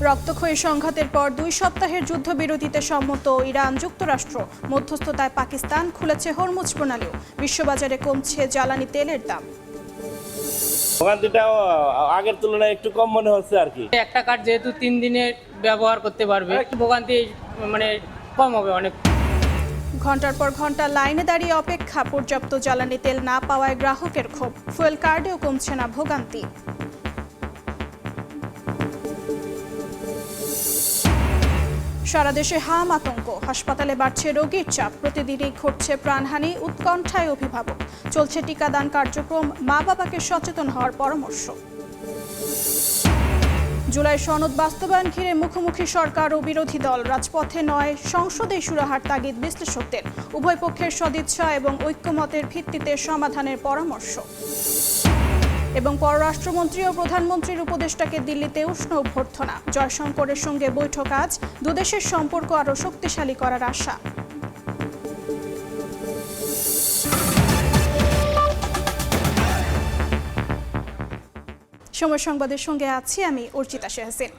রক্তক্ষয়ী সংঘাতের পর 2 সপ্তাহের যুদ্ধবিরতিতে সম্মত ইরান যুক্তরাষ্ট্র। মধ্যস্থতায় পাকিস্তান, খুলেছে হরমুজ প্রণালীও। বিশ্ববাজারে কমছে জ্বালানি তেলের দাম। ভোগান্তিটাও আগের তুলনায় একটু কম মনে হচ্ছে আর কি। একটা কার্ড যেহেতু 3 দিনে ব্যবহার করতে পারবে, ভোগান্তি কম হবে অনেক। ঘন্টার পর ঘন্টা লাইনে দাঁড়িয়ে অপেক্ষা, পর্যাপ্ত জ্বালানি তেল না পাওয়ায় গ্রাহকের ক্ষোভ। ফুয়েল কার্ডেও কমছে না ভোগান্তি। সারা দেশে হাম আতঙ্ক, হাসপাতালে বাড়ছে রোগীর চাপ, প্রতিদিনই ঘটছে প্রাণহানি, উৎকণ্ঠায় অভিভাবক। চলছে টিকাদান কার্যক্রম, মা বাবাকে সচেতন হওয়ার পরামর্শ। জুলাই সনদ বাস্তবায়ন ঘিরে মুখোমুখি সরকার ও বিরোধী দল, রাজপথে নয় সংসদে সুরাহার তাগিদ বিশ্লেষকদের। উভয় পক্ষের সদিচ্ছা এবং ঐক্যমতের ভিত্তিতে সমাধানের পরামর্শ। এবং পররাষ্ট্রমন্ত্রী ও প্রধানমন্ত্রীর উপদেষ্টাকে দিল্লিতে উষ্ণ অভ্যর্থনা। জয়শঙ্করের সঙ্গে বৈঠক আজ, দুদেশের সম্পর্ক আরও শক্তিশালী করার আশা। সময় সংবাদের সঙ্গে আছি আমি অর্চিতা শেহসিন।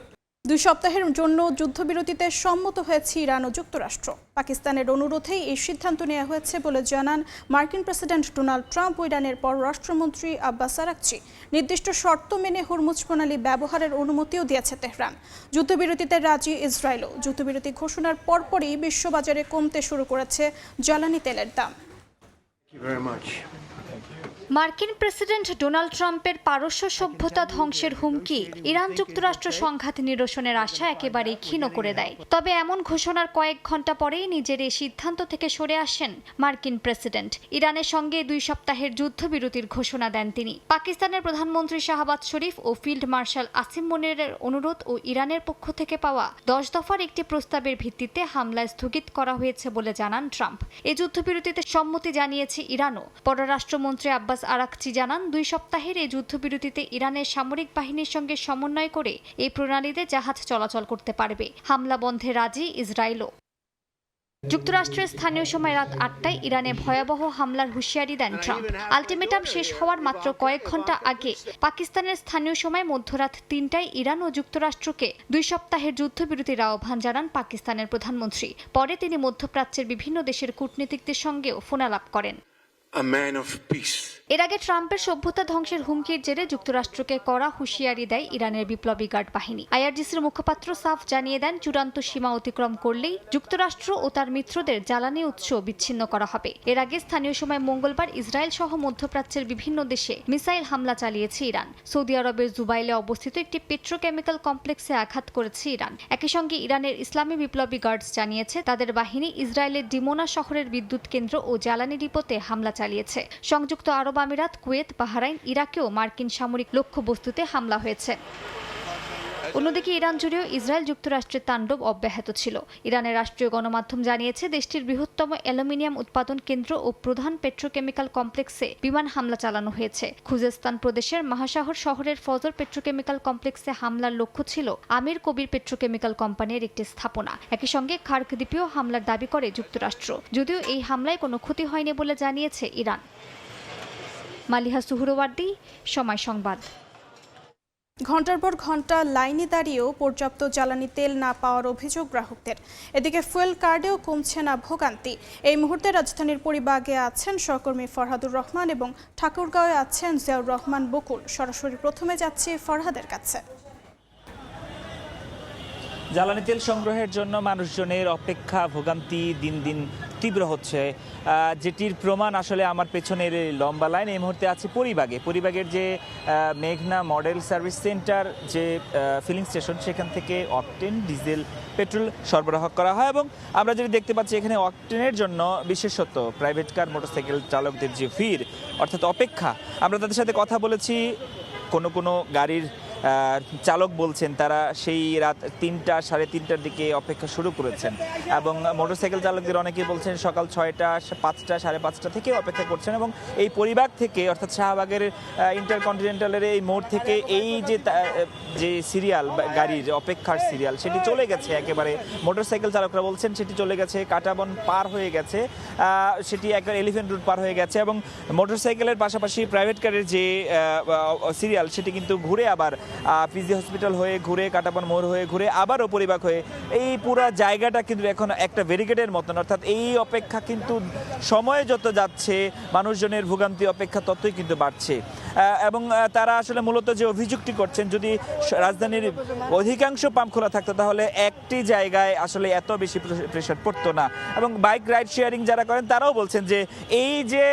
2 সপ্তাহের জন্য যুদ্ধবিরতিতে সম্মত হয়েছে ইরান ও যুক্তরাষ্ট্র। পাকিস্তানের অনুরোধেই এই সিদ্ধান্ত নেওয়া হয়েছে বলে জানান মার্কিন প্রেসিডেন্ট ডোনাল্ড ট্রাম্প ও ইরানের পররাষ্ট্রমন্ত্রী আব্বাস আরাকচি। নির্দিষ্ট শর্ত মেনে হরমুজ প্রণালী ব্যবহারের অনুমতিও দিয়েছে তেহরান। যুদ্ধবিরতিতে রাজি ইসরায়েলও। যুদ্ধবিরতি ঘোষণার পরপরই বিশ্ববাজারে কমতে শুরু করেছে জ্বালানি তেলের দাম। মার্কিন প্রেসিডেন্ট ডোনাল্ড ট্রাম্পের পারস্য সভ্যতা ধ্বংসের হুমকি ইরান যুক্তরাষ্ট্র সংঘাত নিরসনের আশা একেবারেই ক্ষীণ করে দেয়। তবে এমন ঘোষণার কয়েক ঘন্টা পরেই নিজের এই সিদ্ধান্ত থেকে সরে আসেন মার্কিন প্রেসিডেন্ট। ইরানের সঙ্গে 2 সপ্তাহের যুদ্ধবিরতির ঘোষণা দেন তিনি। পাকিস্তানের প্রধানমন্ত্রী শাহবাজ শরীফ ও ফিল্ড মার্শাল আসিম মনিরের অনুরোধ ও ইরানের পক্ষ থেকে পাওয়া 10 দফার একটি প্রস্তাবের ভিত্তিতে হামলা স্থগিত করা হয়েছে বলে জানান ট্রাম্প। এই যুদ্ধবিরতিতে সম্মতি জানিয়েছে ইরানও। পররাষ্ট্রমন্ত্রী আব্বাস আরাকচি জানান, 2 সপ্তাহের এই যুদ্ধবিরতিতে ইরানের সামরিক বাহিনীর সঙ্গে সমন্বয় করে এই প্রণালীতে জাহাজ চলাচল করতে পারবে। হামলা বন্ধে রাজি ইসরায়েলও। যুক্তরাষ্ট্রের স্থানীয় সময় রাত 8টায় ইরানে ভয়াবহ হামলার হুঁশিয়ারি দেন ট্রাম্প। আলটিমেটাম শেষ হওয়ার মাত্র কয়েক ঘন্টা আগে পাকিস্তানের স্থানীয় সময় মধ্যরাত 3টায় ইরান ও যুক্তরাষ্ট্রকে 2 সপ্তাহের যুদ্ধবিরতির আহ্বান জানান পাকিস্তানের প্রধানমন্ত্রী। পরে তিনি মধ্যপ্রাচ্যের বিভিন্ন দেশের কূটনীতিকদের সঙ্গেও ফোনালাপ করেন। এর আগে ট্রাম্পের সভ্যতা ধ্বংসের হুমকির জেরে যুক্তরাষ্ট্রকে কড়া হুঁশিয়ারি দেয় ইরানের বিপ্লবী গার্ড বাহিনী। আইআরজিসির মুখপাত্র সাফ জানিয়ে দেন, চূড়ান্ত সীমা অতিক্রম করলেই যুক্তরাষ্ট্র ও তার মিত্রদের জ্বালানি উৎস বিচ্ছিন্ন করা হবে। এর আগে স্থানীয় সময় মঙ্গলবার ইসরায়েল সহ মধ্যপ্রাচ্যের বিভিন্ন দেশে মিসাইল হামলা চালিয়েছে ইরান। সৌদি আরবের জুবাইলে অবস্থিত একটি পেট্রোকেমিক্যাল কমপ্লেক্সে আঘাত করেছে ইরান। একই সঙ্গে ইরানের ইসলামী বিপ্লবী গার্ডস জানিয়েছে, তাদের বাহিনী ইসরায়েলের ডিমোনা শহরের বিদ্যুৎ কেন্দ্র ও জ্বালানি ডিপোতে হামলা চালিয়েছে। সংযুক্ত আরব আমিরাত, কুয়েত, বাহরাইন, ইরাকেও মার্কিন সামরিক লক্ষ্যবস্তুতে হামলা হয়েছে। অন্যদিকে ইরান জুড়েও ইসরায়েল যুক্তরাষ্ট্রের তাণ্ডব অব্যাহত ছিল। ইরানের রাষ্ট্রীয় গণমাধ্যম জানিয়েছে, দেশটির বৃহত্তম অ্যালুমিনিয়াম উৎপাদন কেন্দ্র ও প্রধান পেট্রোকেমিক্যাল কমপ্লেক্সে বিমান হামলা চালানো হয়েছে। খুজেস্তান প্রদেশের মাহাশাহর শহরের ফজর পেট্রোকেমিক্যাল কমপ্লেক্সে হামলার লক্ষ্য ছিল আমির কবির পেট্রোকেমিক্যাল কোম্পানির একটি স্থাপনা। একই সঙ্গে খার্ক দ্বীপেও হামলার দাবি করে যুক্তরাষ্ট্র, যদিও এই হামলায় কোনো ক্ষতি হয়নি বলে জানিয়েছে ইরান। মালিহা সুহরওয়ার্দী, সময় সংবাদ। ঘন্টার পর ঘন্টা লাইনে দাঁড়িয়েও পর্যাপ্ত জ্বালানি তেল না পাওয়ার অভিযোগ গ্রাহকদের। এদিকে ফুয়েল কার্ডেও কমছে না ভোগান্তি। এই মুহূর্তে রাজধানীর পরিবাগে আছেন সহকর্মী ফরহাদুর রহমান এবং ঠাকুরগাঁওয়ে আছেন জিয়াউর রহমান বকুল। সরাসরি প্রথমে যাচ্ছি ফরহাদের কাছে। জ্বালানি তেল সংগ্রহের জন্য মানুষজনের অপেক্ষা, ভোগান্তি দিন দিন তীব্র হচ্ছে, যেটির প্রমাণ আসলে আমার পেছনের লম্বা লাইন। এই মুহূর্তে আছে পরিবাগের যে মেঘনা মডেল সার্ভিস সেন্টার, যে ফিলিং স্টেশন, সেখান থেকে অকটেন, ডিজেল, পেট্রোল সরবরাহ করা হয়। এবং আমরা যদি দেখতে পাচ্ছি এখানে অকটেনের জন্য বিশেষত প্রাইভেট কার, মোটরসাইকেল চালকদের যে ভিড়, অর্থাৎ অপেক্ষা, আমরা তাদের সাথে কথা বলেছি। কোনো গাড়ির চালক বলছেন তারা সেই রাত 3টা, সাড়ে 3টার দিকে অপেক্ষা শুরু করেছেন। এবং মোটরসাইকেল চালকদের অনেকেই বলছেন সকাল 6টা, 5টা, সাড়ে 5টা থেকে অপেক্ষা করছেন। এবং এই পরিবার থেকে, অর্থাৎ শাহবাগের ইন্টারকন্টিনেন্টালের এই মোড় থেকে এই যে সিরিয়াল, গাড়ির অপেক্ষার সিরিয়াল, সেটি চলে গেছে একেবারে। মোটরসাইকেল চালকরা বলছেন সেটি চলে গেছে, কাঁটাবন পার হয়ে গেছে, সেটি একবার এলিফ্যান্ট রোড পার হয়ে গেছে। এবং মোটরসাইকেলের পাশাপাশি প্রাইভেট কারের যে সিরিয়াল, সেটি কিন্তু ঘুরে আবার পিজি হসপিটাল হয়ে ঘুরে, কাটাবন মোড় হয়ে ঘুরে, আবারও পরিবাগ হয়ে এই পুরো জায়গাটা কিন্তু এখন একটা ব্যারিকেডের মতন। অর্থাৎ এই অপেক্ষা কিন্তু সময় যত যাচ্ছে মানুষজনের ভোগান্তি অপেক্ষা ততই কিন্তু বাড়ছে। এবং তারা আসলে মূলত যে অভিযোগটি করছেন, যদি রাজধানীর অধিকাংশ পাম্প খোলা থাকতো তাহলে একটি জায়গায় আসলে এত বেশি প্রেশার পড়তো না। এবং বাইক রাইড শেয়ারিং যারা করেন তারাও বলছেন যে এই যে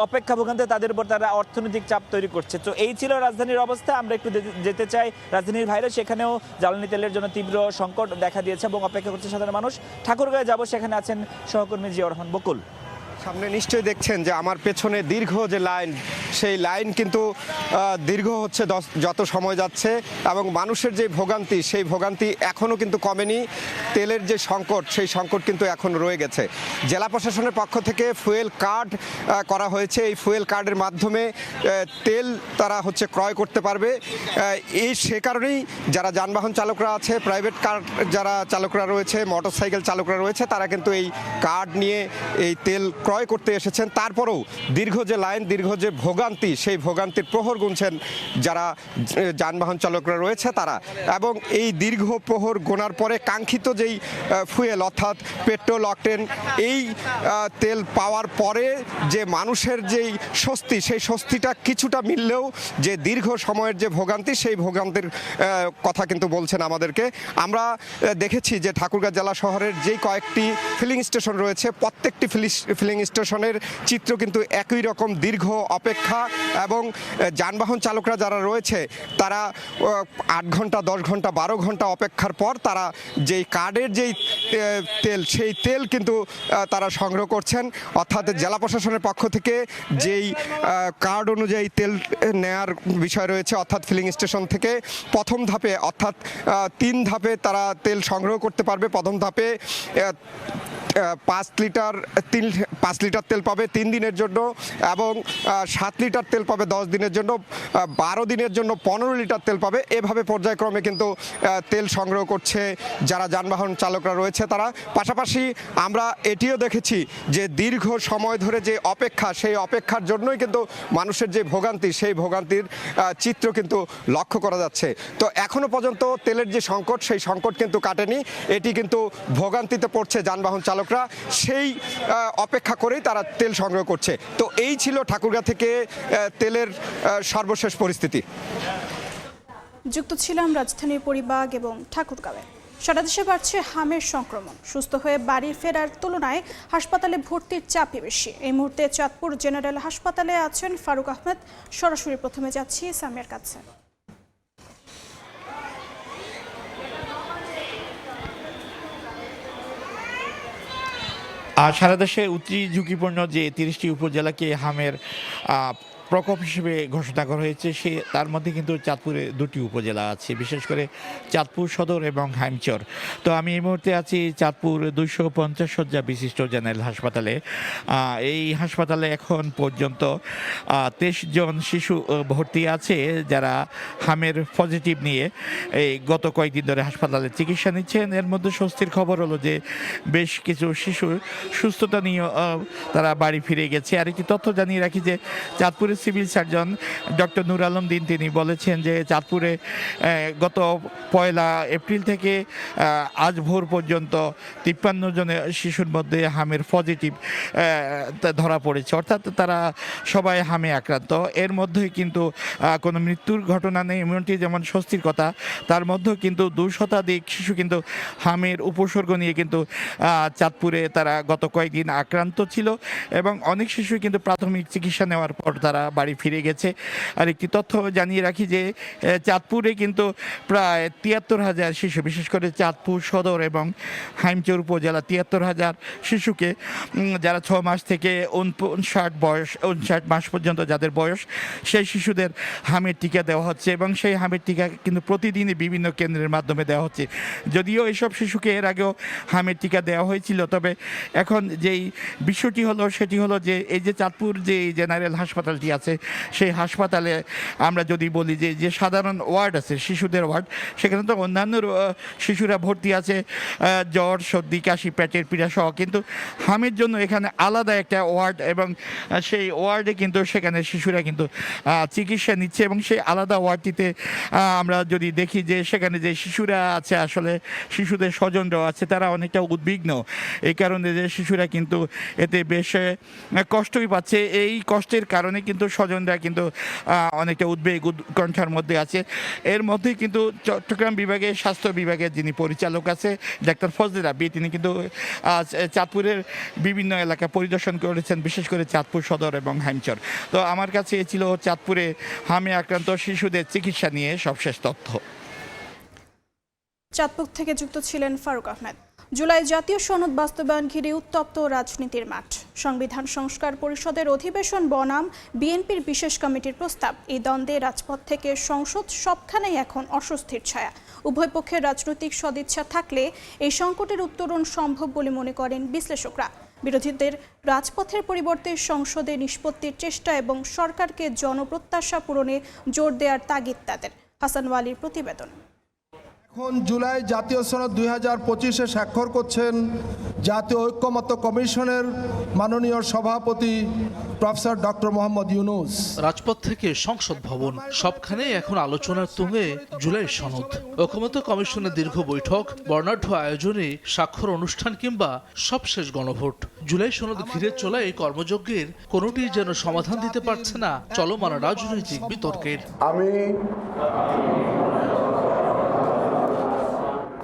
অপেক্ষা ভোগান্তি তাদের উপর তারা অর্থনৈতিক চাপ তৈরি করছে। তো এই ছিল রাজধানীর অবস্থা। আমরা একটু যেতে চাই রাজধানীর বাইরে, সেখানেও জ্বালানি তেলের জন্য তীব্র সংকট দেখা দিয়েছে এবং অপেক্ষা করছে সাধারণ মানুষ। ঠাকুরগাঁয়ে যাব, সেখানে আছেন সহকর্মী জিয়াউর রহমান বকুল। সামনে নিশ্চয়ই দেখছেন যে আমার পেছনে দীর্ঘ যে লাইন, সেই লাইন কিন্তু দীর্ঘ হচ্ছে যত সময় যাচ্ছে, এবং মানুষের যে ভোগান্তি, সেই ভোগান্তি এখনও কিন্তু কমেনি। তেলের যে সংকট, সেই সংকট কিন্তু এখন রয়ে গেছে। জেলা প্রশাসনের পক্ষ থেকে ফুয়েল কার্ড করা হয়েছে। এই ফুয়েল কার্ডের মাধ্যমে তেল তারা হচ্ছে ক্রয় করতে পারবে। সে কারণেই যারা যানবাহন চালকরা আছে, প্রাইভেট কার যারা চালকরা রয়েছে, মোটরসাইকেল চালকরা রয়েছে, তারা কিন্তু এই কার্ড নিয়ে এই তেল ক্রয় করতে এসেছেন। তারপরেও দীর্ঘ যে লাইন, দীর্ঘ যে ভোগান্তি, সেই ভোগান্তির প্রহর গুনছেন যারা যানবাহন চালকরা রয়েছে তারা। এবং এই দীর্ঘ প্রহর গোনার পরে কাঙ্ক্ষিত যেই ফুয়েল অর্থাৎ পেট্রোল অকটেন, এই তেল পাওয়ার পরে যে মানুষের যেই স্বস্তি, সেই স্বস্তিটা কিছুটা মিললেও যে দীর্ঘ সময়ের যে ভোগান্তি, সেই ভোগান্তির কথা কিন্তু বলছেন আমাদেরকে। আমরা দেখেছি যে ঠাকুরগাঁ জেলা শহরের যেই কয়েকটি ফিলিং স্টেশন রয়েছে, প্রত্যেকটি ফিলিং স্টেশনের চিত্র কিন্তু একই রকম, দীর্ঘ অপেক্ষা। এবং যানবাহন চালকরা যারা রয়েছে তারা 8 ঘন্টা, 10 ঘন্টা, 12 ঘন্টা অপেক্ষার পর তারা যেই কার্ডের যেই তেল, সেই তেল কিন্তু তারা সংগ্রহ করছেন। অর্থাৎ জেলা প্রশাসনের পক্ষ থেকে যেই কার্ড অনুযায়ী তেল নেয়ার বিষয় রয়েছে, অর্থাৎ ফিলিং স্টেশন থেকে প্রথম ধাপে অর্থাৎ 3 ধাপে তারা তেল সংগ্রহ করতে পারবে। প্রথম ধাপে 5 লিটার তেল পাবে 3 দিনের জন্য, এবং 7 লিটার তেল পাবে 10 দিনের জন্য, 12 দিনের জন্য 15 লিটার তেল পাবে। এভাবে পর্যায়ক্রমে কিন্তু তেল সংগ্রহ করছে যারা যানবাহন চালকরা রয়েছে তারা। পাশাপাশি আমরা এটিও দেখেছি যে দীর্ঘ সময় ধরে যে অপেক্ষা, সেই অপেক্ষার জন্যই কিন্তু মানুষের যে ভোগান্তি, সেই ভোগান্তির চিত্র কিন্তু লক্ষ্য করা যাচ্ছে। তো এখনো পর্যন্ত তেলের যে সংকট, সেই সংকট কিন্তু কাটেনি। এটি কিন্তু ভোগান্তিতে পড়ছে যানবাহন চালকরা, সেই অপেক্ষা করেই তারা তেল সংগ্রহ করছে। তো এই ছিল ঠাকুরগাঁ থেকে তেলের সর্বশেষ পরিস্থিতি। যুক্ত ছিলাম রাজধানীর পরিবাগ এবং ঠাকুরগাঁওয়ে। সারা দেশে বাড়ছে হামের সংক্রমণ। সুস্থ হয়ে বাড়ি ফেরার তুলনায় হাসপাতালে ভর্তির চাপই বেশি। এই মুহূর্তে চাঁদপুর জেনারেল হাসপাতালে আছেন ফারুক আহমেদ। সরাসরি প্রথমে যাচ্ছি সামিয়ার কাছে। আর সারা দেশে অতি ঝুঁকিপূর্ণ যে 30টি উপজেলাকে হামের প্রকোপ হিসেবে ঘোষণা করা হয়েছে, তার মধ্যে কিন্তু চাঁদপুরে 2টি উপজেলা আছে, বিশেষ করে চাঁদপুর সদর এবং হাইমচর। তো আমি এই মুহূর্তে আছি চাঁদপুর 250 শয্যা বিশিষ্ট জেনারেল হাসপাতালে। এই হাসপাতালে এখন পর্যন্ত 23 জন শিশু ভর্তি আছে যারা হামের পজিটিভ নিয়ে এই গত কয়েকদিন ধরে হাসপাতালে চিকিৎসা নিচ্ছেন। এর মধ্যে স্বস্তির খবর হলো যে বেশ কিছু শিশু সুস্থতা নিয়ে তারা বাড়ি ফিরে গেছে। আর একটি তথ্য জানিয়ে রাখি যে চাঁদপুরের সিভিল সার্জন ডক্টর নূর আলম দিন তিনি বলেছেন যে চাঁদপুরে গত 1 এপ্রিল থেকে আজ ভোর পর্যন্ত 53 জনের শিশুর মধ্যে হামের পজিটিভ ধরা পড়েছে, অর্থাৎ তারা সবাই হামে আক্রান্ত। এর মধ্যে কিন্তু কোনো মৃত্যুর ঘটনা নেই, এমনটি যেমন স্বস্তির কথা, তার মধ্যেও কিন্তু 2 শতাধিক শিশু কিন্তু হামের উপসর্গ নিয়ে কিন্তু চাঁদপুরে তারা গত কয়েকদিন আক্রান্ত ছিল, এবং অনেক শিশু কিন্তু প্রাথমিক চিকিৎসা নেওয়ার পর তারা বাড়ি ফিরে গেছে। আর একটি তথ্য জানিয়ে রাখি যে চাঁদপুরে কিন্তু প্রায় 73,000 শিশু, বিশেষ করে চাঁদপুর সদর এবং হাইমচর উপজেলা 73,000 শিশুকে যারা 6 মাস থেকে 59 মাস পর্যন্ত যাদের বয়স, সেই শিশুদের হামের টিকা দেওয়া হচ্ছে, এবং সেই হামের টিকা কিন্তু প্রতিদিনই বিভিন্ন কেন্দ্রের মাধ্যমে দেওয়া হচ্ছে। যদিও এইসব শিশুকে এর আগেও হামের টিকা দেওয়া হয়েছিল, তবে এখন যেই বিষয়টি হলো সেটি হলো যে এই যে চাঁদপুর যে জেনারেল হাসপাতালটি আছে সেই হাসপাতালে আমরা যদি বলি যে সাধারণ ওয়ার্ড আছে শিশুদের ওয়ার্ড, সেখানে তো অন্যান্য শিশুরা ভর্তি আছে জ্বর সর্দি কাশি পেটের পীড়া সহ, কিন্তু হামের জন্য এখানে আলাদা একটা ওয়ার্ড এবং সেই ওয়ার্ডে কিন্তু সেখানে শিশুরা কিন্তু চিকিৎসা নিচ্ছে এবং সেই আলাদা ওয়ার্ডটিতে আমরা যদি দেখি যে সেখানে যে শিশুরা আছে আসলে শিশুদের স্বজনরাও আছে তারা অনেকটা উদ্বিগ্ন, এই কারণে যে শিশুরা কিন্তু এতে বেশ কষ্টই পাচ্ছে। এই কষ্টের কারণে কিন্তু স্বজনরা কিন্তু অনেকটা উদ্বেগ উৎকণ্ঠার মধ্যে আছে। এর মধ্যে কিন্তু চট্টগ্রাম বিভাগের স্বাস্থ্য বিভাগের যিনি পরিচালক আছে ডাক্তার ফজলে রাব্বি, তিনি কিন্তু চাঁদপুরের বিভিন্ন এলাকা পরিদর্শন করেছেন, বিশেষ করে চাঁদপুর সদর এবং হাইমচর। তো আমার কাছে এ ছিল চাঁদপুরে হামে আক্রান্ত শিশুদের চিকিৎসা নিয়ে সবশেষ তথ্য। চাঁদপুর থেকে যুক্ত ছিলেন ফারুক আহমেদ। জুলাই জাতীয় সনদ বাস্তবায়ন ঘিরে উত্তপ্ত রাজনীতির মাঠ। সংবিধান সংস্কার পরিষদের অধিবেশন বনাম বিএনপির বিশেষ কমিটির প্রস্তাব, এই দ্বন্দ্বে রাজপথ থেকে সংসদ সবখানেই এখন অস্বস্তির ছায়া। উভয় পক্ষের রাজনৈতিক সদিচ্ছা থাকলে এই সংকটের উত্তরণ সম্ভব বলে মনে করেন বিশ্লেষকরা। বিরোধীদের রাজপথের পরিবর্তে সংসদে নিষ্পত্তির চেষ্টা এবং সরকারকে জনপ্রত্যাশা পূরণে জোর দেওয়ার তাগিদ তাদের। হাসান ওয়ালির প্রতিবেদন। এখন জুলাই জাতীয় সনদ 2025-এ স্বাক্ষর করছেন জাতীয় ঐক্যমত্য কমিশনের মাননীয় সভাপতি প্রফেসর ডক্টর মোহাম্মদ ইউনূস। রাজপথ থেকে সংসদ ভবন সবখানে এখন আলোচনার তুঙ্গে জুলাই সনদ। ঐক্যমত্য কমিশনের দীর্ঘ বৈঠক, বর্ণাঢ্য আয়োজনে, স্বাক্ষর অনুষ্ঠান কিংবা সবশেষ গণভোট। জুলাই সনদ ঘিরে চলা এই কর্মযজ্ঞের কোনোটি যেন সমাধান দিতে পারছে না চলমান রাজনৈতিক বিতর্কের।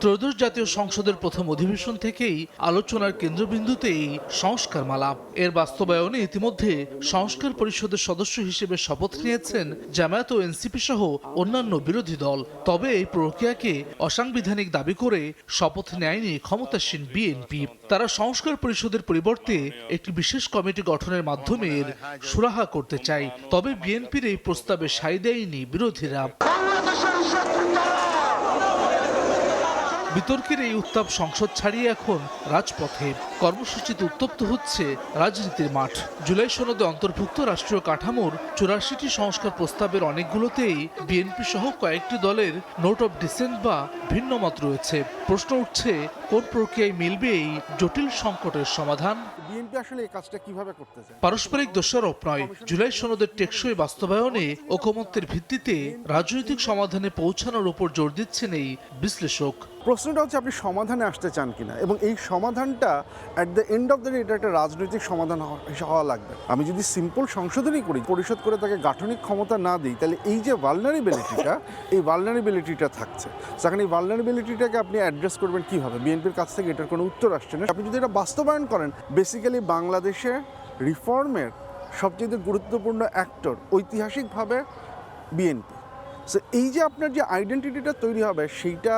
ত্রয়োদশ জাতীয় সংসদের প্রথম অধিবেশন থেকেই আলোচনার কেন্দ্রবিন্দুতেই সংস্কার মালা। এর বাস্তবায়নে ইতিমধ্যে সংস্কার পরিষদের সদস্য হিসেবে শপথ নিয়েছেন জামায়াত ও এনসিপি সহ অন্যান্য বিরোধী দল। তবে এই প্রক্রিয়াকে অসাংবিধানিক দাবি করে শপথ নেয়নি ক্ষমতাসীন বিএনপি। তারা সংস্কার পরিষদের পরিবর্তে একটি বিশেষ কমিটি গঠনের মাধ্যমে এর সুরাহা করতে চায়। তবে বিএনপির এই প্রস্তাবে সায় দেয়নি বিরোধীরা। বিতর্কের এই উত্তাপ সংসদ ছাড়িয়ে এখন রাজপথে। কর্মসূচিতে উত্তপ্ত হচ্ছে রাজনীতির মাঠ। জুলাই সনদে অন্তর্ভুক্ত রাষ্ট্রীয় কাঠামোর 84টি সংস্কার প্রস্তাবের অনেকগুলোতেই বিএনপি সহ কয়েকটি দলের নোট অফ ডিসেন্ট বা ভিন্ন মত রয়েছে। প্রশ্ন উঠছে, কোন প্রক্রিয়ায় মিলবে এই জটিল সংকটের সমাধান? বিএনপি আসলে এই কাজটা কিভাবে করতে চায়? পারস্পরিক দোষারোপ নয়, জুলাই সনদের টেকসই বাস্তবায়নে ঐকমত্যের ভিত্তিতে রাজনৈতিক সমাধানে পৌঁছানোর উপর জোর দিচ্ছেন এই বিশ্লেষক। প্রশ্নটা হচ্ছে আপনি সমাধানে আসতে চান কিনা, এবং এই সমাধানটা at the end of the day এটা একটা রাজনৈতিক সমাধান হওয়া লাগবে। আমি যদি সিম্পল সংশোধনই করি, পরিশোধ করে তাকে গাঠনিক ক্ষমতা না দিই, তাহলে এই যে ভালনারেবিলিটিটা থাকছে, সেখানে এই ভালনারেবিলিটিটাকে আপনি অ্যাড্রেস করবেন কীভাবে? বিএনপির কাছ থেকে এটার কোনো উত্তর আসছে না। আপনি যদি এটা বাস্তবায়ন করেন, বেসিক্যালি বাংলাদেশে রিফর্মের সবচেয়ে গুরুত্বপূর্ণ অ্যাক্টর ঐতিহাসিকভাবে বিএনপি। সো এই যে আপনার যে আইডেন্টিটিটা তৈরি হবে, সেইটা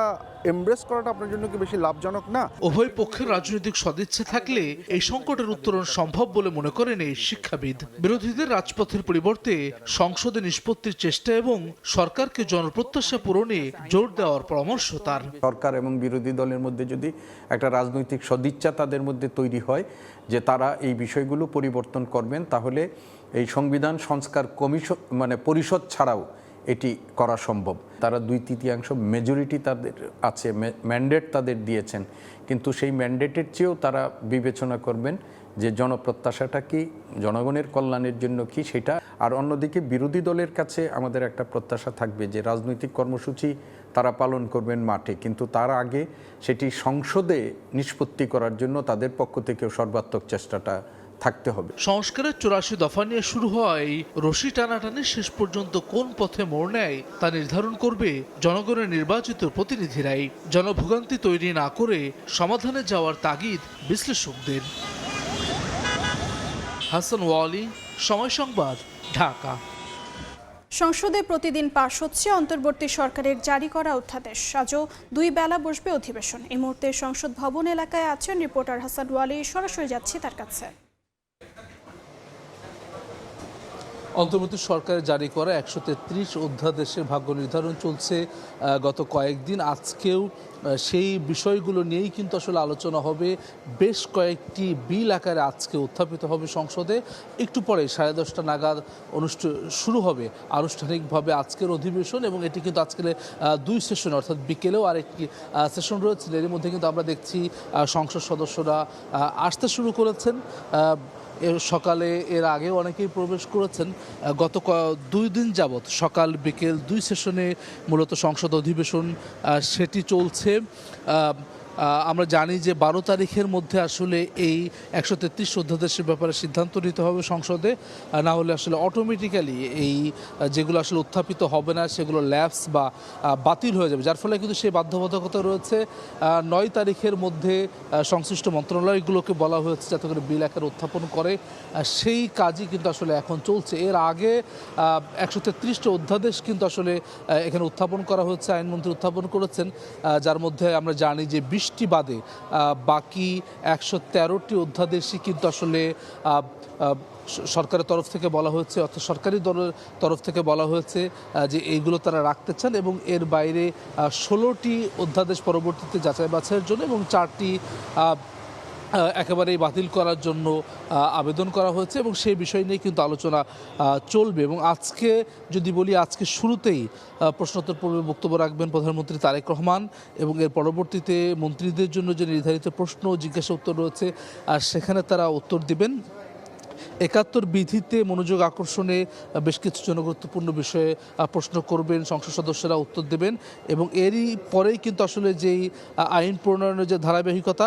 এমব্রেস করাটা আপনার জন্য কি বেশি লাভজনক না? উভয় পক্ষের রাজনৈতিক সদিচ্ছা থাকলে এই সংকটের উত্তরণ সম্ভব বলে মনে করেন এই শিক্ষাবিদ। বিরোধীদের রাজপথের পরিবর্তে সংসদে নিষ্পত্তির চেষ্টা এবং সরকারকে জনপ্রত্যাশা পূরণে জোর দেওয়ার পরামর্শ তার। সরকার এবং বিরোধী দলের মধ্যে যদি একটা রাজনৈতিক সদিচ্ছা তাদের মধ্যে তৈরি হয় যে তারা এই বিষয়গুলো পরিবর্তন করবেন, তাহলে এই সংবিধান সংস্কার কমিশন পরিষদ ছাড়াও এটি করা সম্ভব। তারা 2/3 মেজরিটি তাদের আছে, ম্যান্ডেট তাদের দিয়েছেন, কিন্তু সেই ম্যান্ডেটের চেয়েও তারা বিবেচনা করবেন যে জনপ্রত্যাশাটা কি, জনগণের কল্যাণের জন্য কি সেটা। আর অন্যদিকে বিরোধী দলের কাছে আমাদের একটা প্রত্যাশা থাকবে যে রাজনৈতিক কর্মসূচি তারা পালন করবেন মাঠে, কিন্তু তার আগে সেটি সংসদে নিষ্পত্তি করার জন্য তাদের পক্ষ থেকেও সর্বাত্মক চেষ্টাটা থাকতে হবে। সংস্কারের 84 দফা নিয়ে শুরু হয় রশি টানাটানি শেষ পর্যন্ত কোন পথে মোড় নেয় তা নির্ধারণ করবে জনগণের নির্বাচিত প্রতিনিধিরাই। জনভোগান্তি তৈরি না করে সমাধানে যাওয়ার তাগিদ বিশ্লেষকদের। হাসান ওয়ালি, সময় সংবাদ, ঢাকা। সংসদে প্রতিদিন পাশ হচ্ছে অন্তর্বর্তী সরকারের জারি করা অধ্যাদেশ। আজও 2 বেলা বসবে অধিবেশন। এই মুহূর্তে সংসদ ভবন এলাকায় আছেন রিপোর্টার হাসান ওয়ালি, সরাসরি যাচ্ছি তার কাছে। অন্তর্বর্তী সরকারের জারি করা 133 অধ্যাদেশের ভাগ্য নির্ধারণ চলছে গত কয়েকদিন। আজকেও সেই বিষয়গুলো নিয়েই কিন্তু আসলে আলোচনা হবে। বেশ কয়েকটি বিল আকারে আজকে উত্থাপিত হবে সংসদে। একটু পরে 10:30 নাগাদ শুরু হবে আনুষ্ঠানিকভাবে আজকের অধিবেশন, এবং এটি কিন্তু আজকের 2 সেশন, অর্থাৎ বিকেলেও আরেকটি সেশন রয়েছে। এর মধ্যে কিন্তু আমরা দেখছি সংসদ সদস্যরা আসতে শুরু করেছেন। সকালে এর আগে অনেকেই প্রবেশ করেছেন। গত 2 দিন যাবৎ সকাল বিকেল 2 সেশনে মূলত সংসদ অধিবেশন সেটি চলছে। আমরা জানি যে 12 তারিখের মধ্যে আসলে এই 133 অধ্যাদেশের ব্যাপারে সিদ্ধান্ত নিতে হবে সংসদে, না হলে আসলে অটোমেটিক্যালি এই যেগুলো আসলে উত্থাপিত হবে না সেগুলো ল্যাপস বা বাতিল হয়ে যাবে, যার ফলে কিন্তু সেই বাধ্যবাধকতা রয়েছে। 9 তারিখের মধ্যে সংশ্লিষ্ট মন্ত্রণালয়গুলোকে বলা হয়েছে যাতে করে বিল আকারে উত্থাপন করে, সেই কাজই কিন্তু আসলে এখন চলছে। এর আগে 133টা অধ্যাদেশ কিন্তু আসলে এখানে উত্থাপন করা হয়েছে, আইনমন্ত্রী উত্থাপন করেছেন, যার মধ্যে আমরা জানি যে 20টি বাদে বাকি 113টি অধ্যাদেশই কিন্তু আসলে সরকারের তরফ থেকে বলা হয়েছে, অর্থাৎ সরকারি দলের তরফ থেকে বলা হয়েছে যে এইগুলো তারা রাখতে চান, এবং এর বাইরে 16টি অধ্যাদেশ পরবর্তীতে যাচাই বাছাইয়ের জন্য এবং 4টি একেবারেই বাতিল করার জন্য আবেদন করা হয়েছে, এবং সেই বিষয় নিয়ে কিন্তু আলোচনা চলবে। এবং আজকে যদি বলি, আজকে শুরুতেই প্রশ্নোত্তর পর্বে বক্তব্য রাখবেন প্রধানমন্ত্রী তারেক রহমান, এবং এর পরবর্তীতে মন্ত্রীদের জন্য যে নির্ধারিত প্রশ্ন ও জিজ্ঞাসা উত্তর রয়েছে সেখানে তারা উত্তর দিবেন। 71 বিধিতে মনোযোগ আকর্ষণে বেশ কিছু জনগুরুত্বপূর্ণ বিষয়ে প্রশ্ন করবেন, সংসদ সদস্যরা উত্তর দেবেন, এবং এরই পরেই কিন্তু আসলে যেই আইন প্রণয়নের যে ধারাবাহিকতা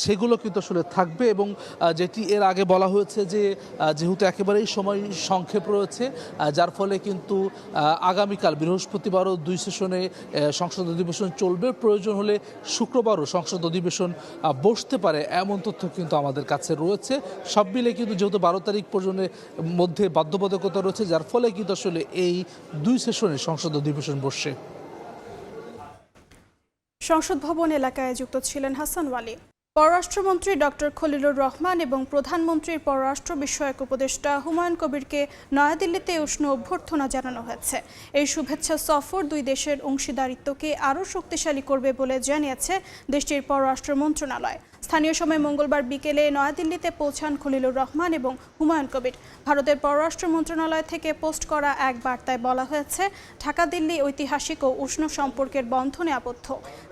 সেগুলো কিন্তু আসলে থাকবে। এবং যেটি এর আগে বলা হয়েছে যে যেহেতু একেবারেই সময় সংক্ষেপ রয়েছে, যার ফলে কিন্তু আগামীকাল বৃহস্পতিবারও 2 সেশনে সংসদ অধিবেশন চলবে, প্রয়োজন হলে শুক্রবারও সংসদ অধিবেশন বসতে পারে, এমন তথ্য কিন্তু আমাদের কাছে রয়েছে। সব মিলে কিন্তু যেহেতু 12 তারিখ পর্যন্ত মধ্যে বাধ্যবাধকতা রয়েছে, যার ফলে কিন্তু আসলে এই 2 সেশনে সংসদ অধিবেশন বসছে। সংসদ ভবন এলাকায় যুক্ত ছিলেন হাসান ওয়ালি। পররাষ্ট্রমন্ত্রী ডক্টর খলিলুর রহমান এবং প্রধানমন্ত্রীর পররাষ্ট্র বিষয়ক উপদেষ্টা হুমায়ুন কবিরকে নয়াদিল্লিতে উষ্ণ অভ্যর্থনা জানানো হয়েছে। এই শুভেচ্ছা সফর 2 দেশের অংশীদারিত্বকে আরও শক্তিশালী করবে বলে জানিয়েছে দেশটির পররাষ্ট্র মন্ত্রণালয়। স্থানীয় সময় মঙ্গলবার বিকেলে নয়াদিল্লিতে পৌঁছান খলিলুর রহমান এবং হুমায়ুন কবির। ভারতের পররাষ্ট্র মন্ত্রণালয় থেকে পোস্ট করা এক বার্তায় বলা হয়েছে, ঢাকা দিল্লি ঐতিহাসিক ও উষ্ণ সম্পর্কের বন্ধনে আবদ্ধ,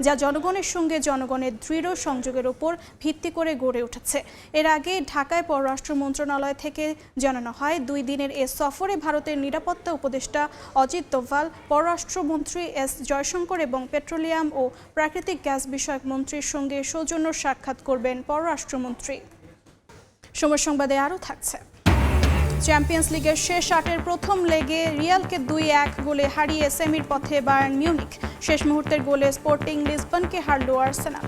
যা জনগণের সঙ্গে জনগণের দৃঢ় সংযোগের উপর ভিত্তি করে গড়ে উঠেছে। এর আগে ঢাকায় পররাষ্ট্র মন্ত্রণালয় থেকে জানানো হয়, 2 দিনের এ সফরে ভারতের নিরাপত্তা উপদেষ্টা অজিত দোভাল, পররাষ্ট্রমন্ত্রী এস জয়শঙ্কর এবং পেট্রোলিয়াম ও প্রাকৃতিক গ্যাস বিষয়ক মন্ত্রীর সঙ্গে সৌজন্য সাক্ষাৎ করবেন পররাষ্ট্রমন্ত্রী। সময় সংবাদে আরও থাকছে। চ্যাম্পিয়ন্স লিগের শেষ 8-এর প্রথম লেগে রিয়ালকে 2-1 গোলে হারিয়ে সেমির পথে বায়ার্ন মিউনিখ। শেষ মুহূর্তের গোলে স্পোর্টিং লিসবনকে হারল আর্সেনাল।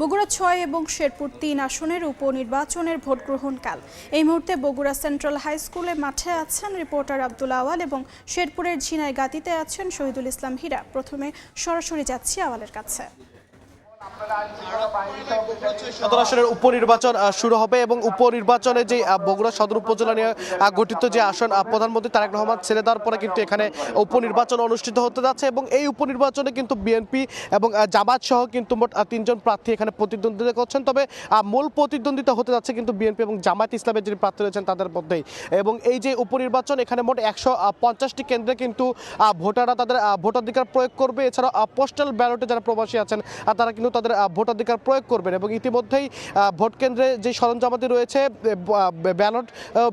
বগুড়া 6 এবং শেরপুর 3 আসনের উপনির্বাচনের ভোট গ্রহণ কাল। এই মুহূর্তে বগুড়া সেন্ট্রাল হাই স্কুলে মাঠে আছেন রিপোর্টার আব্দুল আওয়াল এবং শেরপুরের ঝিনাইগাতিতে আছেন শহীদুল ইসলাম হীরা। প্রথমে সরাসরি যাচ্ছি আওয়ালের কাছে। আসনের উপনির্বাচন শুরু হবে, এবং উপনির্বাচনে যে বগুড়া সদর উপজেলা নিয়ে গঠিত যে আসন, প্রধানমন্ত্রী তারেক রহমান ছেড়ে দেওয়ার পরে কিন্তু এখানে উপনির্বাচন অনুষ্ঠিত হতে যাচ্ছে, এবং এই উপনির্বাচনে কিন্তু বিএনপি এবং জামাত সহ কিন্তু মোট 3 জন প্রার্থী এখানে প্রতিদ্বন্দ্বিতা করছেন। তবে মূল প্রতিদ্বন্দ্বিতা হতে যাচ্ছে কিন্তু বিএনপি এবং জামাত ইসলামের যিনি প্রার্থী রয়েছেন তাদের মধ্যেই। এবং এই যে উপনির্বাচন, এখানে মোট 150টি কেন্দ্রে কিন্তু ভোটাররা তাদের ভোটাধিকার প্রয়োগ করবে। এছাড়া পোস্টাল ব্যালটে যারা প্রবাসী আছেন তারা কিন্তু তাদের ভোটাধিকার প্রয়োগ করবেন, এবং ইতিমধ্যেই ভোট কেন্দ্রে যে সরঞ্জামাদি রয়েছে, ব্যালট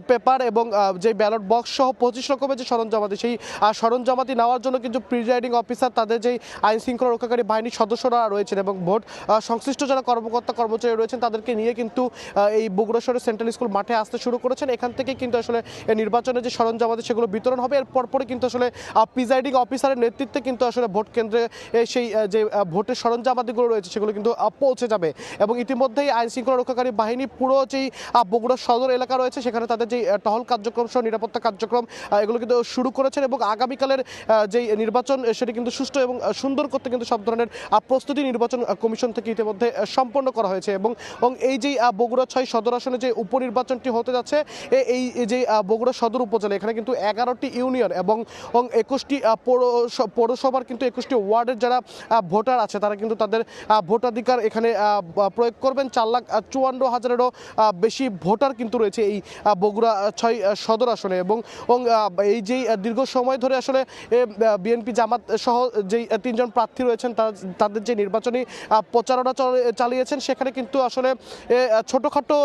পেপার এবং যে ব্যালট বক্স সহ 25 রকমের যে সরঞ্জামাদি, সেই সরঞ্জামাদি নেওয়ার জন্য কিন্তু প্রিজাইডিং অফিসার, তাদের যেই আইন শৃঙ্খলা রক্ষাকারী বাহিনীর সদস্যরা রয়েছেন এবং ভোট সংশ্লিষ্ট যারা কর্মকর্তা কর্মচারী রয়েছেন তাদেরকে নিয়ে কিন্তু এই বগুড়া শহরের সেন্ট্রাল স্কুল মাঠে আসতে শুরু করেছেন। এখান থেকে কিন্তু আসলে নির্বাচনের যে সরঞ্জামাদি সেগুলো বিতরণ হবে। এর পরপরই কিন্তু আসলে প্রিজাইডিং অফিসারের নেতৃত্বে কিন্তু আসলে ভোট কেন্দ্রে সেই যে ভোটের সরঞ্জামাদিগুলো রয়েছে রয়েছে সেগুলো কিন্তু পৌঁছে যাবে এবং ইতিমধ্যেই আইন শৃঙ্খলা রক্ষাকারী বাহিনী পুরো যেই বগুড়া সদর এলাকা রয়েছে সেখানে তাদের যেই টহল কার্যক্রম সহ নিরাপত্তা কার্যক্রম এগুলো কিন্তু শুরু করেছেন এবং আগামীকালের যেই নির্বাচন সেটি কিন্তু সুষ্ঠু এবং সুন্দর করতে কিন্তু সব ধরনের প্রস্তুতি নির্বাচন কমিশন থেকে ইতিমধ্যে সম্পন্ন করা হয়েছে এবং এই যে বগুড়া 6 সদর আসনে যে উপনির্বাচনটি হতে যাচ্ছে এই যে বগুড়া সদর উপজেলা এখানে কিন্তু 11টি ইউনিয়ন এবং 21টি পৌরসভার কিন্তু 21টি ওয়ার্ডের যারা ভোটার আছে তারা কিন্তু তাদের ভোটাধিকার এখানে প্রয়োগ করবেন। 4,54,000-এরও বেশি ভোটার কিন্তু রয়েছে এই বগুড়া 6 সদর আসনে এবং এই যেই দীর্ঘ সময় ধরে আসলে বিএনপি জামাত সহ যেই 3 জন প্রার্থী রয়েছেন তাদের যে নির্বাচনী প্রচারণা চালিয়েছেন সেখানে কিন্তু আসলে ছোটোখাটো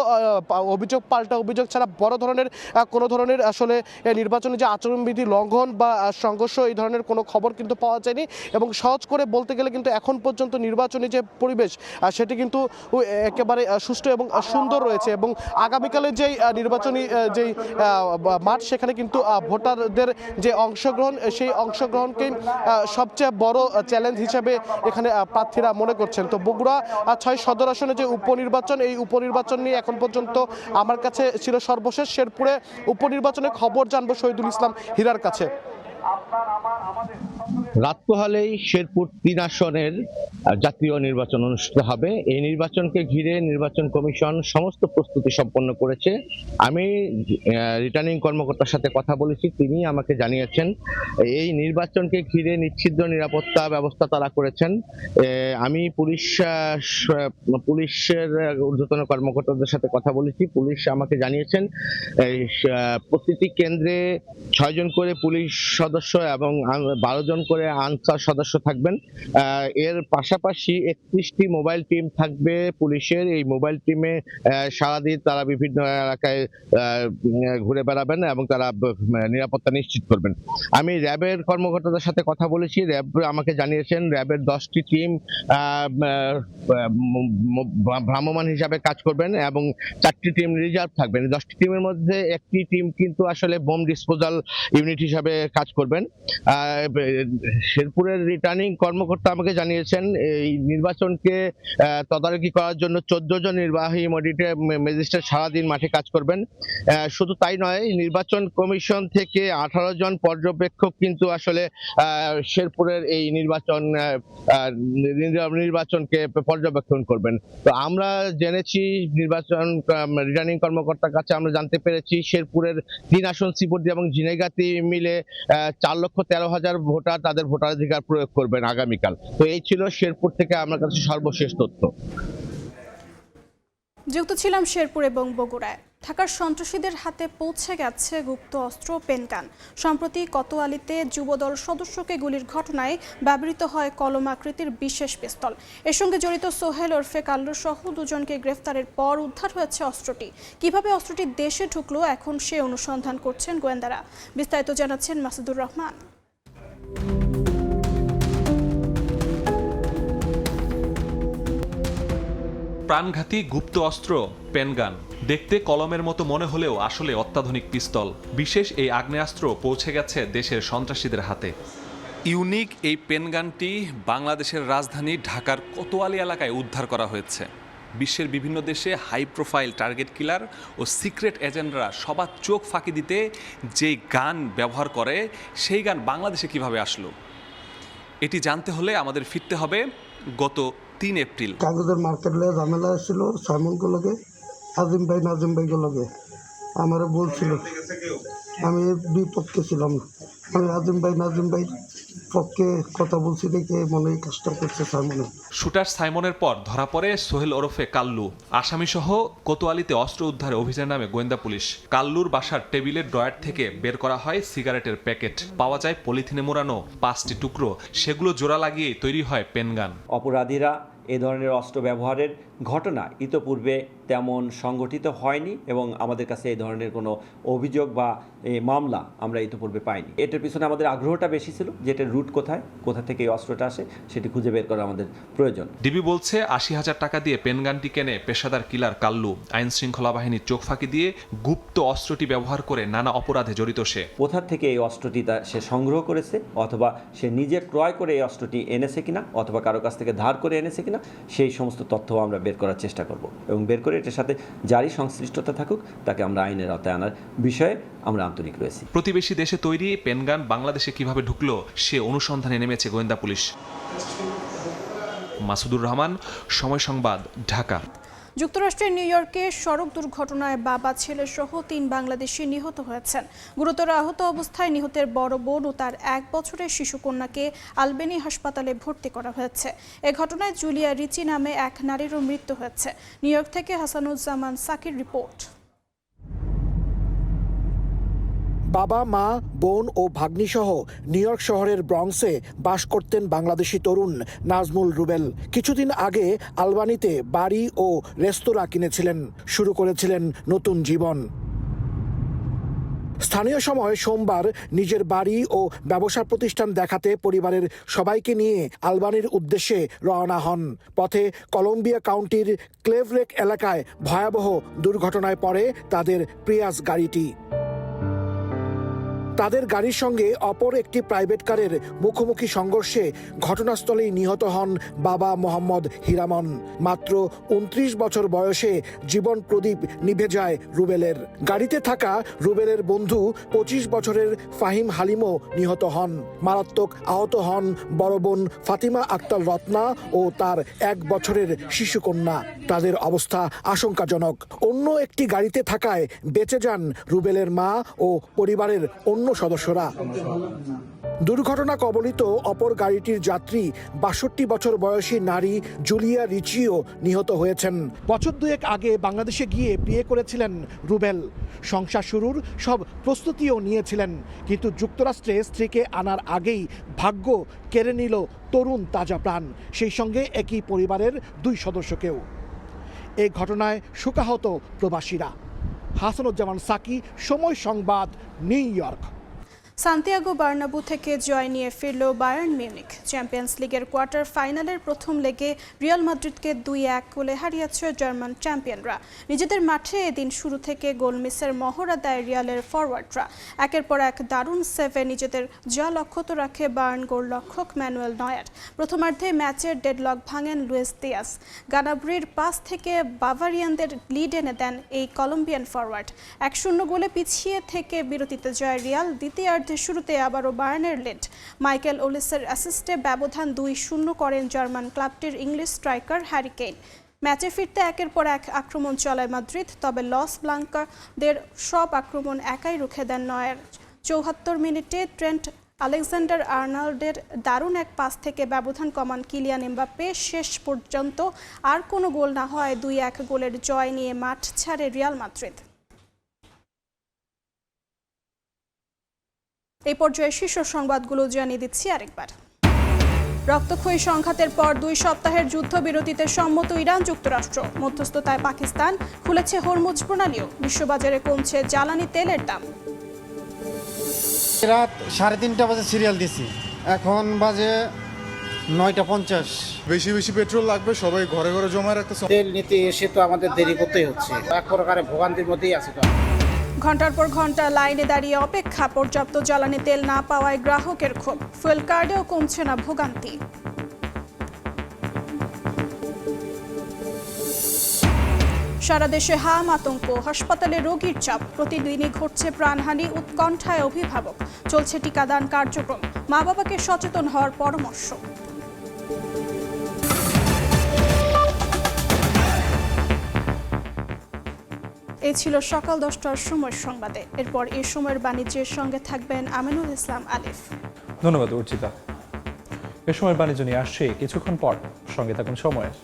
অভিযোগ পাল্টা অভিযোগ ছাড়া বড় ধরনের কোনো ধরনের আসলে নির্বাচনী যে আচরণবিধি লঙ্ঘন বা সংঘর্ষ এই ধরনের কোনো খবর কিন্তু পাওয়া যায়নি এবং সহজ করে বলতে গেলে কিন্তু এখন পর্যন্ত নির্বাচনী যে পরিবেশ সেটি কিন্তু একেবারে সুষ্ঠু এবং সুন্দর রয়েছে এবং আগামীকালে যেই নির্বাচনী যেই মাঠ সেখানে কিন্তু ভোটারদের যে অংশগ্রহণ সেই অংশগ্রহণকেই সবচেয়ে বড় চ্যালেঞ্জ হিসেবে এখানে প্রার্থীরা মনে করছেন। তো বগুড়া 6 সদর আসনে যে উপনির্বাচন এই উপনির্বাচন নিয়ে এখন পর্যন্ত আমার কাছে ছিল সর্বশেষ। শেরপুরে উপনির্বাচনের খবর জানবো শহীদুল ইসলাম হীরার কাছে। রাত পোহালেই শেরপুর 3 আসনের জাতীয় নির্বাচন অনুষ্ঠিত হবে। এই নির্বাচনকে ঘিরে নির্বাচন কমিশন সমস্ত প্রস্তুতি সম্পন্ন করেছে। আমি রিটার্নিং কর্মকর্তার সাথে কথা বলেছি, তিনি আমাকে জানিয়েছেন এই নির্বাচনকে ঘিরে নিশ্চিদ্র নিরাপত্তা ব্যবস্থা তারা করেছেন। আমি পুলিশের ঊর্ধ্বতন কর্মকর্তাদের সাথে কথা বলেছি, পুলিশ আমাকে জানিয়েছেন প্রতিটি কেন্দ্রে 6 জন করে পুলিশ সদস্য এবং 12 জন করে আনসার সদস্য থাকবেন। এর পাশাপাশি 31টি মোবাইল টিম থাকবে পুলিশের। এই মোবাইল টিমে সারাদিন তারা বিভিন্ন এলাকায় ঘুরে বেড়াবেন এবং তারা নিরাপত্তা নিশ্চিত করবেন। আমি র্যাবের কর্মকর্তাদের সাথে কথা বলেছি, র্যাব আমাকে জানিয়েছেন র্যাবের 10টি টিম ভ্রাম্যমাণ হিসাবে কাজ করবেন এবং 4টি টিম রিজার্ভ থাকবেন। 10টি টিমের মধ্যে একটি টিম কিন্তু আসলে বোম ডিসপোজাল ইউনিট হিসাবে কাজ করবেন। শেরপুরের রিটার্নিং কর্মকর্তা আমাকে জানিয়েছেন এই নির্বাচনকে তদারকি করার জন্য 14 জন নির্বাহী ম্যাজিস্ট্রেট সারাদিন মাঠে কাজ করবেন। শুধু তাই নয়, নির্বাচন কমিশন থেকে 18 জন পর্যবেক্ষক কিন্তু আসলে শেরপুরের এই নির্বাচনকে পর্যবেক্ষণ করবেন। তো আমরা জেনেছি নির্বাচন রিটার্নিং কর্মকর্তার কাছে আমরা জানতে পেরেছি শেরপুরের 3 আসন শ্রীবর্দী এবং ঝিনাইগাতি মিলে 4,13,000 ভোটার তাদের ভোটাধিকার প্রয়োগ করবেন আগামীকাল। তো এই ছিল শেরপুর থেকে আমার কাছে সর্বশেষ তথ্য। যুক্ত ছিলাম শেরপুর এবং বগুড়ায়। ঢাকার সন্ত্রাসীদের হাতে পৌঁছে গেছে গুপ্ত অস্ত্র পেনগান। সম্প্রতি কোতোয়ালিতে যুবদল সদস্যকে গুলির ঘটনায় ব্যবহৃত হয় কলম আকৃতির বিশেষ পিস্তল। এর সঙ্গে জড়িত সোহেল ওরফে কাল্লু সহ 2 জনকে গ্রেফতারের পর উদ্ধার হয়েছে অস্ত্রটি। কিভাবে অস্ত্রটি দেশে ঢুকলো এখন সে অনুসন্ধান করছেন গোয়েন্দারা। বিস্তারিত জানাচ্ছেন মাসুদুর রহমান। প্রাণঘাতী গুপ্ত অস্ত্র পেনগান দেখতে কলমের মতো মনে হলেও আসলে অত্যাধুনিক পিস্তল। বিশেষ এই আগ্নেয়াস্ত্র পৌঁছে গেছে দেশের সন্ত্রাসীদের হাতে। ইউনিক এই পেনগানটি বাংলাদেশের রাজধানী ঢাকার কোতোয়ালি এলাকায় উদ্ধার করা হয়েছে। বিশ্বের বিভিন্ন দেশে হাই প্রোফাইল টার্গেট কিলার ও সিক্রেট এজেন্টরা সবার চোখ ফাঁকি দিতে যেই গান ব্যবহার করে সেই গান বাংলাদেশে কিভাবে আসলো এটি জানতে হলে আমাদের ফিরতে হবে গত 3 এপ্রিল। কাগজের মার্কেট লয়ে ঝামেলা ছিল সাইমনকে লগে, আজিম ভাই নাজিম ভাইকে লগে। আমারে বলছিল, আমি বিপক্ষে ছিলাম, আমি আজিম ভাই নাজিম ভাই পক্ষে কথা বলছি দেখে মনে কাজটা করছে সাইমনে। শুটার সাইমনের পর ধরা পড়ে সোহেল ওরফে কাল্লু। আসামিসহ কোতোয়ালিতে অস্ত্র উদ্ধারে অভিযান নামে গোয়েন্দা পুলিশ। কাল্লুর বাসার টেবিলের ড্রয়ার থেকে বের করা হয় সিগারেটের প্যাকেট। পাওয়া যায় পলিথিনে মোড়ানো 5টি টুকরো। সেগুলো জোড়া লাগিয়ে তৈরি হয় পেনগান। অপরাধীরা এ ধরনের অস্ত্র ব্যবহারের ঘটনা ইতোপূর্বে তেমন সংগঠিত হয়নি এবং আমাদের কাছে এই ধরনের কোনো অভিযোগ বা মামলা আমরা ইতোপূর্বে পাইনি। এটার পিছনে আমাদের আগ্রহটা বেশি ছিল, যে এটার রুট কোথা থেকে এই অস্ত্রটা আসে সেটি খুঁজে বের করা আমাদের প্রয়োজন। ডিবি বলছে ৮০,০০০ টাকা দিয়ে পেনগানটি কেনে পেশাদার কিলার কাল্লু। আইন শৃঙ্খলা বাহিনীর চোখ ফাঁকি দিয়ে গুপ্ত অস্ত্রটি ব্যবহার করে নানা অপরাধে জড়িত সে। কোথা থেকে এই অস্ত্রটি সে সংগ্রহ করেছে, অথবা সে নিজে ক্রয় করে এই অস্ত্রটি এনেছে কিনা, অথবা কারো কাছ থেকে ধার করে এনেছে কিনা, সেই সমস্ত তথ্য আমরা বের করার চেষ্টা করব এবং বের করে এটার সাথে যারই সংশ্লিষ্টতা থাকুক তাকে আমরা আইনের আওতায় আনার বিষয়ে আমরা আন্তরিক রয়েছি। প্রতিবেশী দেশে তৈরি পেনগান বাংলাদেশে কিভাবে ঢুকলো সে অনুসন্ধানে নেমেছে গোয়েন্দা পুলিশ। মাসুদুর রহমান, সময় সংবাদ, ঢাকা। যুক্তরাষ্ট্রের নিউ ইয়র্কে সড়ক দুর্ঘটনায় বাবা ছেলে সহ ৩ বাংলাদেশি নিহত হয়েছেন। গুরুতর আহত অবস্থায় নিহতের বড় বোন ও তার 1 বছরের শিশুকন্যাকে আলবেনি হাসপাতালে ভর্তি করা হয়েছে। এ ঘটনায় জুলিয়া রিচি নামে এক নারীরও মৃত্যু হয়েছে। নিউ ইয়র্ক থেকে হাসানুজ্জামান সাকির রিপোর্ট। বাবা, মা, বোন ও ভাগ্নিসহ নিউ ইয়র্ক শহরের ব্রঙ্কসে বাস করতেন বাংলাদেশি তরুণ নাজমুল রুবেল। কিছুদিন আগে আলবানিতে বাড়ি ও রেস্তোরাঁ কিনেছিলেন, শুরু করেছিলেন নতুন জীবন। স্থানীয় সময় সোমবার নিজের বাড়ি ও ব্যবসা প্রতিষ্ঠান দেখাতে পরিবারের সবাইকে নিয়ে আলবানির উদ্দেশ্যে রওনা হন। পথে কলম্বিয়া কাউন্টির ক্লেভরেক এলাকায় ভয়াবহ দুর্ঘটনায় পড়ে তাদের প্রিয়াস গাড়িটি। তাদের গাড়ির সঙ্গে অপর একটি প্রাইভেট কারের মুখোমুখি সংঘর্ষে ঘটনাস্থলেই নিহত হন বাবা মোহাম্মদ হিরামন। মাত্র ২৯ বছর বয়সে জীবন প্রদীপ নিভে যায় রুবেলের। গাড়িতে থাকা রুবেলের বন্ধু ২৫ বছরের ফাহিম হালিমও নিহত হন। মারাত্মক আহত হন বড় বোন ফাতিমা আক্তার রত্না ও তার 1 বছরের শিশুকন্যা। তাদের অবস্থা আশঙ্কাজনক। অন্য একটি গাড়িতে থাকায় বেঁচে যান রুবেলের মা ও পরিবারের অন্য সদস্যরা। দুর্ঘটনা কবলিত অপর গাড়িটির যাত্রী ৬২ বছর বয়সী নারী জুলিয়া রিচিও নিহত হয়েছেন। বছর 2 আগে বাংলাদেশে গিয়ে বিয়ে করেছিলেন রুবেল। সংসার শুরুর সব প্রস্তুতিও নিয়েছিলেন, কিন্তু যুক্তরাষ্ট্রে স্ত্রীকে আনার আগেই ভাগ্য কেড়ে নিল তরুণ তাজা প্রাণ, সেই সঙ্গে একই পরিবারের 2 সদস্যকেও। এই ঘটনায় শোকাহত প্রবাসীরা। হাসানুজ্জামান সাকি, সময় সংবাদ, নিউ ইয়র্ক। সান্তিয়াগো বার্নাবু থেকে জয় নিয়ে ফিরল বায়ার্ন মিউনিখ। চ্যাম্পিয়ন্স লিগের কোয়ার্টার ফাইনালের প্রথম লেগে রিয়াল মাদ্রিদকে 2-1 গোলে হারিয়েছে জার্মান চ্যাম্পিয়নরা। নিজেদের মাঠে এদিন শুরু থেকে গোল মিসের মহড়া দেয় রিয়ালের ফরওয়ার্ডরা। একের পর এক দারুণ সেভে নিজেদের জয় অক্ষত রাখে বায়ার্ন গোলরক্ষক ম্যানুয়েল নয়ার। প্রথমার্ধে ম্যাচের ডেডলক ভাঙেন লুইস দিয়াস। গানাব্রির পাস থেকে বাভারিয়ানদের লিড এনে দেন এই কলম্বিয়ান ফরওয়ার্ড। 1-0 গোলে পিছিয়ে থেকে বিরতিতে জয় রিয়াল। দ্বিতীয়ার্ধে শুরুতে আবারও বায়ার্নের লিড। মাইকেল ওলিসের অ্যাসিস্টে ব্যবধান 2-0 করেন জার্মান ক্লাবটির ইংলিশ স্ট্রাইকার হ্যারি কেইন। ম্যাচে ফিরতে একের পর এক আক্রমণ চালায় মাদ্রিদ, তবে লস ব্লাঙ্কাদের সব আক্রমণ একাই রুখে দেন নয়ার। 74 মিনিটে ট্রেন্ট আলেকজান্ডার আর্নল্ডের দারুণ এক পাস থেকে ব্যবধান কমান কিলিয়ান এমবাপ্পে। শেষ পর্যন্ত আর কোনো গোল না হয় 2-1 গোলের জয় নিয়ে মাঠ ছাড়ে রিয়াল মাদ্রিদ। এই পর্যায়ে শীর্ষ সংবাদগুলো জানিয়ে দিচ্ছি আরেকবার। রক্তক্ষয়ী সংঘাতের পর 2 সপ্তাহের যুদ্ধবিরতিতে সম্মত ইরান যুক্তরাষ্ট্র। মধ্যস্থতায় পাকিস্তান, খুলেছে হরমুজ প্রণালীও। বিশ্ববাজারে কমছে জ্বালানি তেলের দাম। রাত 3:30 বাজে সিরিয়াল দিছি, এখন বাজে 9:50। বেশি বেশি পেট্রোল লাগবে, সবাই ঘরে ঘরে জমা রাখতেছে। তেল নিতে এসে তো আমাদের দেরি করতেই হচ্ছে, এক প্রকারের ভোগান্তির মধ্যেই আছে। ঘন্টার পর ঘন্টা লাইনে দাঁড়িয়ে অপেক্ষা, পর্যাপ্ত জ্বালানি তেল না পাওয়ায় গ্রাহকের ক্ষোভ। ফুয়েল কার্ডেও কমছে না ভোগান্তি। সারা দেশে হাম আতঙ্ক, হাসপাতালে রোগীর চাপ। প্রতিদিনই ঘটছে প্রাণহানি, উৎকণ্ঠায় অভিভাবক। চলছে টিকাদান কার্যক্রম, মা বাবাকে সচেতন হওয়ার পরামর্শ। এই ছিল সকাল 10টার সময় সংবাদে। এরপর এই সময়ের বাণিজ্যের সঙ্গে থাকবেন আমিনুল ইসলাম আলিফ। ধন্যবাদ অর্চিতা। এ সময়ের বাণিজ্য নিয়ে আসছে কিছুক্ষণ পর, সঙ্গে থাকুন সময়ের।